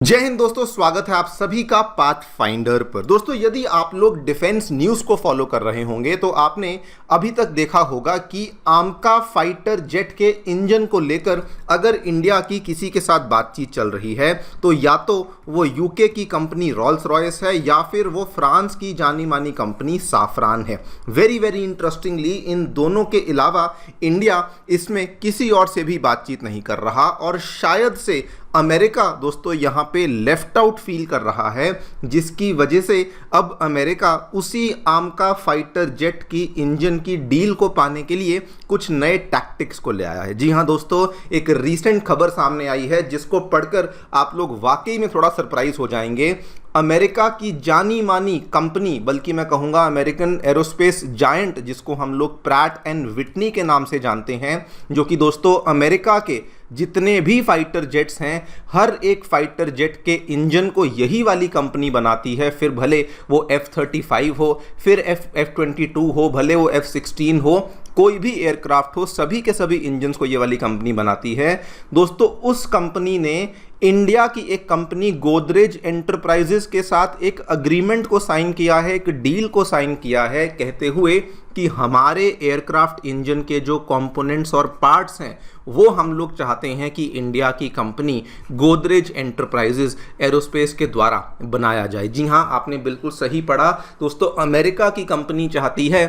जय हिंद दोस्तों, स्वागत है आप सभी का पाथ फाइंडर पर। दोस्तों, यदि आप लोग डिफेंस न्यूज़ को फॉलो कर रहे होंगे तो आपने अभी तक देखा होगा कि आमका फाइटर जेट के इंजन को लेकर अगर इंडिया की किसी के साथ बातचीत चल रही है तो या तो वो यूके की कंपनी रॉल्स रॉयस है या फिर वो फ्रांस की जानी मानी कंपनी साफरान है। वेरी वेरी इंटरेस्टिंगली इन दोनों के अलावा इंडिया इसमें किसी और से भी बातचीत नहीं कर रहा और शायद से अमेरिका दोस्तों यहाँ पे लेफ्ट आउट फील कर रहा है, जिसकी वजह से अब अमेरिका उसी आमका फाइटर जेट की इंजन की डील को पाने के लिए कुछ नए टैक्टिक्स को ले आया है। जी हाँ दोस्तों, एक रीसेंट खबर सामने आई है जिसको पढ़कर आप लोग वाकई में थोड़ा सरप्राइज हो जाएंगे। अमेरिका की जानी मानी कंपनी, बल्कि मैं कहूँगा अमेरिकन एरोस्पेस जायंट, जिसको हम लोग प्रैट एंड विटनी के नाम से जानते हैं, जो कि दोस्तों अमेरिका के जितने भी फाइटर जेट्स हैं हर एक फाइटर जेट के इंजन को यही वाली कंपनी बनाती है। फिर भले वो F-35 हो, फिर F-22 हो, भले वो F-16 हो, कोई भी एयरक्राफ्ट हो, सभी के सभी इंजन्स को ये वाली कंपनी बनाती है। दोस्तों, उस कंपनी ने इंडिया की एक कंपनी गोदरेज एंटरप्राइजेस के साथ एक अग्रीमेंट को साइन किया है, एक डील को साइन किया है, कहते हुए कि हमारे एयरक्राफ्ट इंजन के जो कंपोनेंट्स और पार्ट्स हैं वो हम लोग चाहते हैं कि इंडिया की कंपनी गोदरेज एंटरप्राइजेस एरोस्पेस के द्वारा बनाया जाए। जी हाँ, आपने बिल्कुल सही पढ़ा दोस्तों, अमेरिका की कंपनी चाहती है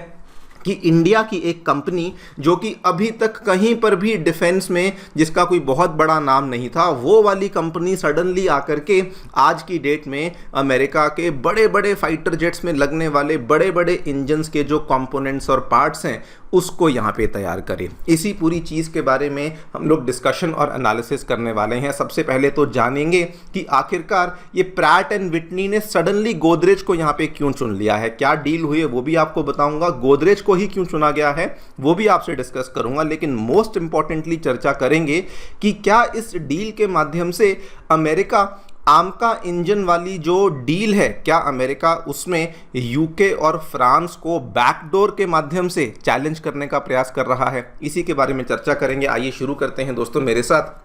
कि इंडिया की एक कंपनी जो कि अभी तक कहीं पर भी डिफेंस में जिसका कोई बहुत बड़ा नाम नहीं था, वो वाली कंपनी सडनली आकर के आज की डेट में अमेरिका के बड़े बड़े फाइटर जेट्स में लगने वाले बड़े बड़े इंजन्स के जो कंपोनेंट्स और पार्ट्स हैं उसको यहाँ पे तैयार करें। इसी पूरी चीज़ के बारे में हम लोग डिस्कशन और एनालिसिस करने वाले हैं। सबसे पहले तो जानेंगे कि आखिरकार ये प्रैट एंड विटनी ने सडनली गोदरेज को यहाँ पे क्यों चुन लिया है, क्या डील हुई है वो भी आपको बताऊंगा, गोदरेज को ही क्यों चुना गया है वो भी आपसे डिस्कस करूंगा। लेकिन मोस्ट इंपॉर्टेंटली चर्चा करेंगे कि क्या इस डील के माध्यम से अमेरिका आमका इंजन वाली जो डील है, क्या अमेरिका उसमें यूके और फ्रांस को बैकडोर के माध्यम से चैलेंज करने का प्रयास कर रहा है। इसी के बारे में चर्चा करेंगे। आइए शुरू करते हैं दोस्तों मेरे साथ।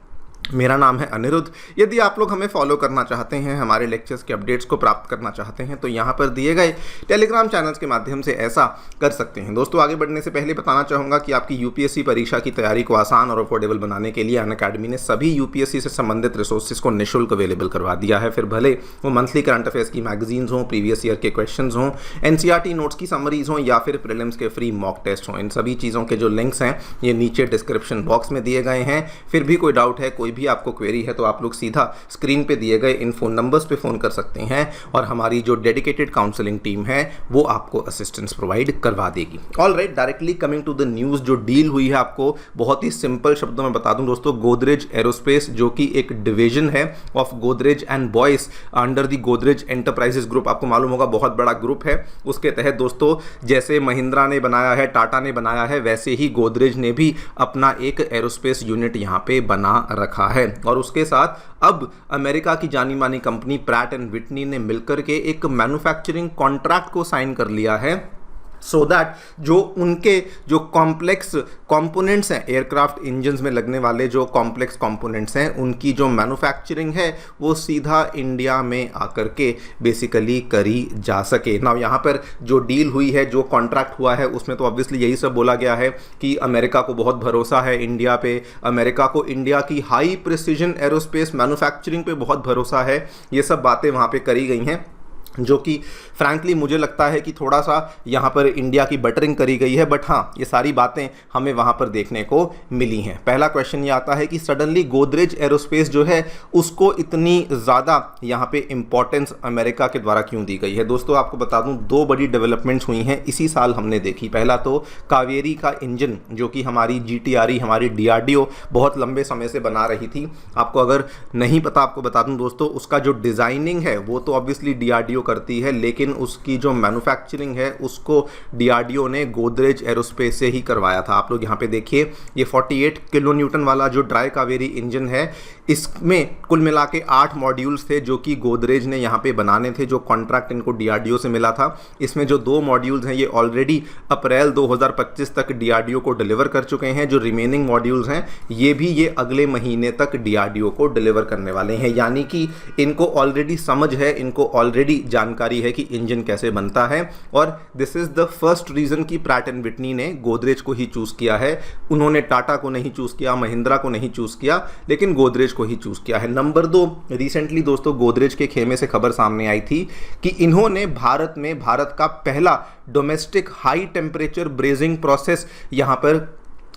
मेरा नाम है अनिरुद्ध। यदि आप लोग हमें फॉलो करना चाहते हैं, हमारे लेक्चर्स के अपडेट्स को प्राप्त करना चाहते हैं तो यहाँ पर दिए गए टेलीग्राम चैनल्स के माध्यम से ऐसा कर सकते हैं। दोस्तों, आगे बढ़ने से पहले बताना चाहूँगा कि आपकी यूपीएससी परीक्षा की तैयारी को आसान और अफोर्डेबल बनाने के लिए अनअकैडमी ने सभी यूपीएससी से संबंधित रिसोर्सेज को निःशुल्क अवेलेबल करवा दिया है। फिर भले वो मंथली करंट अफेयर्स की मैगजीन्स हों, प्रीवियस ईयर के क्वेश्चन हों, एनसीईआरटी नोट्स की समरीज हों या फिर प्रीलिम्स के फ्री मॉक टेस्ट हों, इन सभी चीज़ों के जो लिंक्स हैं ये नीचे डिस्क्रिप्शन बॉक्स में दिए गए हैं। फिर भी कोई डाउट है, कोई भी आपको क्वेरी है तो आप लोग सीधा स्क्रीन पे दिए गए इन फोन नंबर्स पे फोन कर सकते हैं और हमारी जो डेडिकेटेड काउंसलिंग टीम है वो आपको असिस्टेंस प्रोवाइड करवा देगी। Alright, directly coming to the news. जो डील हुई है आपको बहुत ही सिंपल शब्दों में बता दूं दोस्तों, गोदरेज एरोस्पेस जो कि एक डिवीजन है of Godrej and Boyce under the Godrej Enterprises Group, आपको मालूम होगा बहुत बड़ा ग्रुप है। उसके तहत दोस्तों जैसे महिंद्रा ने बनाया है, टाटा ने बनाया है, वैसे ही गोदरेज ने भी अपना एक एरोस्पेस यूनिट यहाँ पे बना रखा है। और उसके साथ अब अमेरिका की जानी मानी कंपनी प्रैट एंड विटनी ने मिलकर के एक मैन्युफैक्चरिंग कॉन्ट्रैक्ट को साइन कर लिया है सो दैट जो उनके जो कॉम्प्लेक्स कंपोनेंट्स हैं, एयरक्राफ्ट इंजन्स में लगने वाले जो कॉम्प्लेक्स कंपोनेंट्स हैं, उनकी जो मैन्युफैक्चरिंग है वो सीधा इंडिया में आकर के बेसिकली करी जा सके। ना यहाँ पर जो डील हुई है, जो कॉन्ट्रैक्ट हुआ है, उसमें तो ऑब्वियसली यही सब बोला गया है कि अमेरिका को बहुत भरोसा है इंडिया पे, अमेरिका को इंडिया की हाई प्रिसीजन एरोस्पेस मैन्युफैक्चरिंग पे बहुत भरोसा है। ये सब बातें वहाँ पे करी गई हैं जो कि फ्रैंकली मुझे लगता है कि थोड़ा सा यहाँ पर इंडिया की बटरिंग करी गई है। बट हाँ, ये सारी बातें हमें वहाँ पर देखने को मिली हैं। पहला क्वेश्चन ये आता है कि सडनली गोदरेज एरोस्पेस जो है उसको इतनी ज़्यादा यहाँ पे इंपॉर्टेंस अमेरिका के द्वारा क्यों दी गई है। दोस्तों, आपको बता दूँ दो बड़ी डेवलपमेंट्स हुई हैं इसी साल हमने देखी। पहला तो कावेरी का इंजन जो कि हमारी GTRE, हमारी DRDO बहुत लंबे समय से बना रही थी। आपको अगर नहीं पता, आपको बता दूँ दोस्तों, उसका जो डिज़ाइनिंग है वो तो ऑब्वियसली DRDO डीआरडीओ करती है, लेकिन उसकी जो मैन्युफैक्चरिंग है उसको डीआरडीओ ने गोदरेज एरोस्पेस से ही करवाया था। आप लोग यहाँ पे देखिए, ये 48 किलो न्यूटन वाला जो ड्राई कावेरी इंजन है, इसमें कुल मिला के 8 मॉड्यूल्स थे जो कि गोदरेज ने यहाँ पे बनाने थे, जो कॉन्ट्रैक्ट इनको डीआरडीओ से मिला था। इसमें जो 2 मॉड्यूल्स हैं ये ऑलरेडी अप्रैल 2025 तक डीआरडीओ को डिलीवर कर चुके हैं। जो रिमेनिंग मॉड्यूल्स हैं ये भी ये अगले महीने तक डीआरडीओ को डिलीवर करने वाले हैं। यानी कि इनको ऑलरेडी समझ है, इनको ऑलरेडी जानकारी है कि इंजन कैसे बनता है। और this is the first reason कि प्रैट एंड विटनी ने गोदरेज को ही चूज किया है। उन्होंने टाटा को नहीं चूज किया, महिंद्रा को नहीं चूज किया, लेकिन गोदरेज को ही चूज किया है। नंबर 2, रिसेंटली दोस्तों गोदरेज के खेमे से खबर सामने आई थी कि इन्होंने भारत का पहला domestic high temperature brazing process यहां पर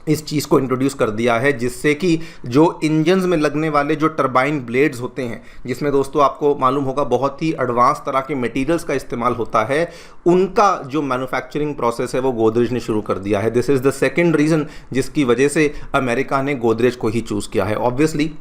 इस चीज़ को इंट्रोड्यूस कर दिया है, जिससे कि जो इंजन्स में लगने वाले जो टरबाइन ब्लेड्स होते हैं, जिसमें दोस्तों आपको मालूम होगा बहुत ही एडवांस तरह के मटेरियल्स का इस्तेमाल होता है, उनका जो मैन्युफैक्चरिंग प्रोसेस है वो गोदरेज ने शुरू कर दिया है। This is the second reason जिसकी वजह से अमेरिका ने गोदरेज को ही चूज़ किया है। ऑब्वियसली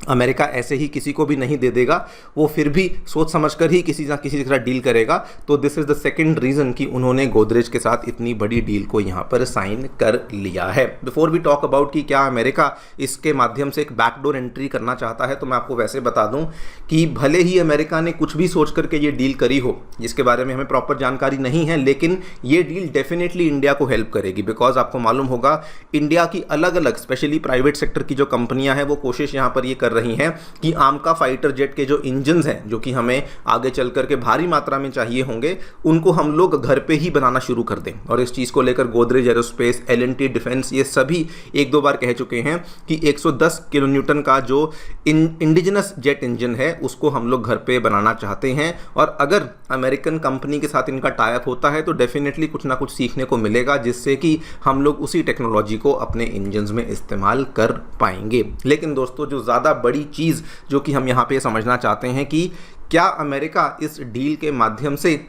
अमेरिका ऐसे ही किसी को भी नहीं दे देगा, वो फिर भी सोच समझकर ही किसी ना किसी के साथ डील करेगा। तो this is the second reason कि उन्होंने गोदरेज के साथ इतनी बड़ी डील को यहाँ पर साइन कर लिया है। बिफोर वी टॉक अबाउट कि क्या अमेरिका इसके माध्यम से एक बैकडोर एंट्री करना चाहता है, तो मैं आपको वैसे बता दूं कि भले ही अमेरिका ने कुछ भी सोच करके ये डील करी हो, जिसके बारे में हमें प्रॉपर जानकारी नहीं है, लेकिन ये डील डेफिनेटली इंडिया को हेल्प करेगी। बिकॉज आपको मालूम होगा इंडिया की अलग अलग स्पेशली प्राइवेट सेक्टर की जो कंपनियां हैं वो कोशिश यहाँ पर ये कर रही हैं कि आमका फाइटर जेट के जो इंजन्स हैं, जो कि हमें आगे चल करके भारी मात्रा में चाहिए होंगे, उनको हम लोग घर पे ही बनाना शुरू कर दें। और इस चीज़ को लेकर गोदरेज एरोस्पेस, एल&टी डिफेंस, ये सभी 1-2 बार कह चुके हैं कि 110 किलो न्यूटन का जो इंडिजिनस जेट इंजन है उसको हम लोग घर पे बनाना चाहते हैं। और अगर अमेरिकन कंपनी के साथ इनका टाई अप होता है तो डेफिनेटली कुछ ना कुछ सीखने को मिलेगा, जिससे कि हम लोग उसी टेक्नोलॉजी को अपने इंजन्स में इस्तेमाल कर पाएंगे। लेकिन दोस्तों जो ज़्यादा बड़ी चीज़ जो कि हम यहाँ पे समझना चाहते हैं कि क्या अमेरिका इस डील के माध्यम से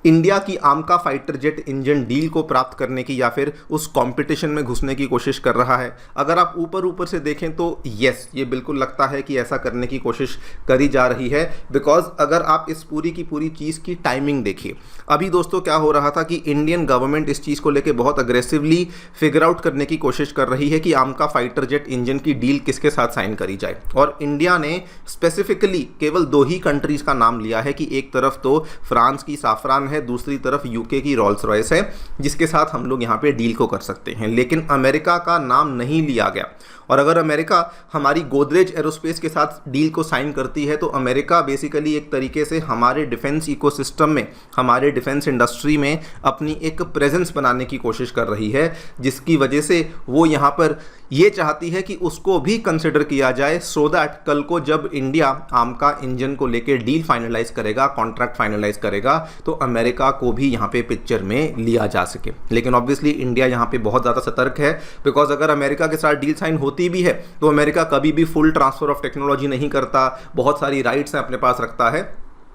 इंडिया की आमका फाइटर जेट इंजन डील को प्राप्त करने की या फिर उस कंपटीशन में घुसने की कोशिश कर रहा है? अगर आप ऊपर से देखें तो यस, ये बिल्कुल लगता है कि ऐसा करने की कोशिश करी जा रही है। बिकॉज अगर आप इस पूरी की पूरी चीज़ की टाइमिंग देखिए, अभी दोस्तों क्या हो रहा था कि इंडियन गवर्नमेंट इस चीज़ को लेकर बहुत अग्रेसिवली फिगर आउट करने की कोशिश कर रही है कि आमका फाइटर जेट इंजन की डील किसके साथ साइन करी जाए। और इंडिया ने स्पेसिफिकली केवल 2 ही कंट्रीज़ का नाम लिया है कि एक तरफ तो फ्रांस की साफरान है, दूसरी तरफ यूके की रोल्स रॉयस है, जिसके साथ हम लोग यहाँ पे डील को कर सकते हैं। लेकिन अमेरिका का नाम नहीं लिया गया। और अगर अमेरिका हमारी गोदरेज एरोस्पेस के साथ डील को साइन करती है तो अमेरिका बेसिकली एक तरीके से हमारे डिफेंस इकोसिस्टम में, हमारे डिफेंस इंडस्ट्री में अपनी एक प्रेजेंस बनाने की कोशिश कर रही है, जिसकी वजह से वो यहाँ पर ये चाहती है कि उसको भी कंसिडर किया जाए, सो दैट कल को जब इंडिया आमका इंजन को लेकर डील फाइनलाइज करेगा, कॉन्ट्रैक्ट फाइनलाइज करेगा, तो अमेरिका को भी यहाँ पे पिक्चर में लिया जा सके। लेकिन ऑब्वियसली इंडिया यहाँ पे बहुत ज़्यादा सतर्क है, बिकॉज अगर अमेरिका के साथ डील साइन होती भी है तो अमेरिका कभी भी फुल ट्रांसफर ऑफ टेक्नोलॉजी नहीं करता, बहुत सारी राइट्स अपने पास रखता है,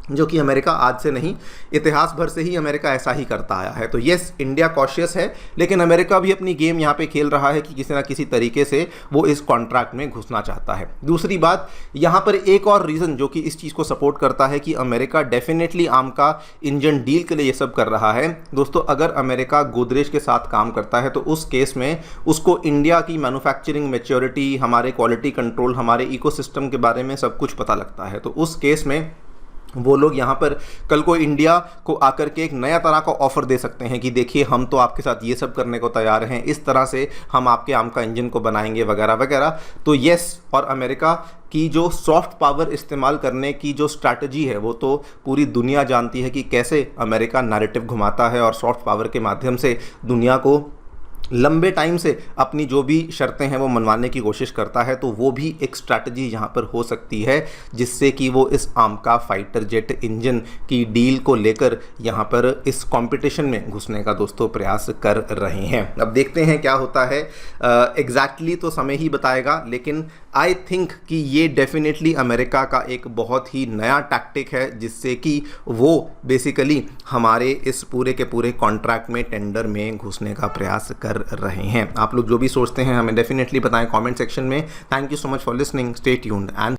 जो कि अमेरिका आज से नहीं, इतिहास भर से ही अमेरिका ऐसा ही करता आया है। तो यस, इंडिया कॉशियस है, लेकिन अमेरिका भी अपनी गेम यहाँ पे खेल रहा है कि किसी ना किसी तरीके से वो इस कॉन्ट्रैक्ट में घुसना चाहता है। दूसरी बात, यहाँ पर एक और रीज़न जो कि इस चीज़ को सपोर्ट करता है कि अमेरिका डेफिनेटली आमका इंजन डील के लिए ये सब कर रहा है। दोस्तों अगर अमेरिका गोदरेज के साथ काम करता है तो उस केस में उसको इंडिया की मैन्युफैक्चरिंग मैच्योरिटी, हमारे क्वालिटी कंट्रोल, हमारे इकोसिस्टम के बारे में सब कुछ पता लगता है। तो उस केस में वो लोग यहाँ पर कल को इंडिया को आकर के एक नया तरह का ऑफर दे सकते हैं कि देखिए हम तो आपके साथ ये सब करने को तैयार हैं, इस तरह से हम आपके आमका इंजन को बनाएंगे वगैरह वगैरह। तो यस, और अमेरिका की जो सॉफ्ट पावर इस्तेमाल करने की जो स्ट्रैटेजी है वो तो पूरी दुनिया जानती है कि कैसे अमेरिका नैरेटिव घुमाता है और सॉफ्ट पावर के माध्यम से दुनिया को लंबे टाइम से अपनी जो भी शर्तें हैं वो मनवाने की कोशिश करता है। तो वो भी एक स्ट्रैटेजी यहाँ पर हो सकती है जिससे कि वो इस आमका फाइटर जेट इंजन की डील को लेकर यहाँ पर इस कंपटीशन में घुसने का दोस्तों प्रयास कर रहे हैं। अब देखते हैं क्या होता है, एग्जैक्टली तो समय ही बताएगा, लेकिन आई थिंक कि ये डेफिनेटली अमेरिका का एक बहुत ही नया टैक्टिक है जिससे कि वो बेसिकली हमारे इस पूरे के पूरे कॉन्ट्रैक्ट में, टेंडर में घुसने का प्रयास कर रहे हैं। आप लोग जो भी सोचते हैं हमें डेफिनेटली बताएं कमेंट सेक्शन में। Thank you so much for listening, stay tuned and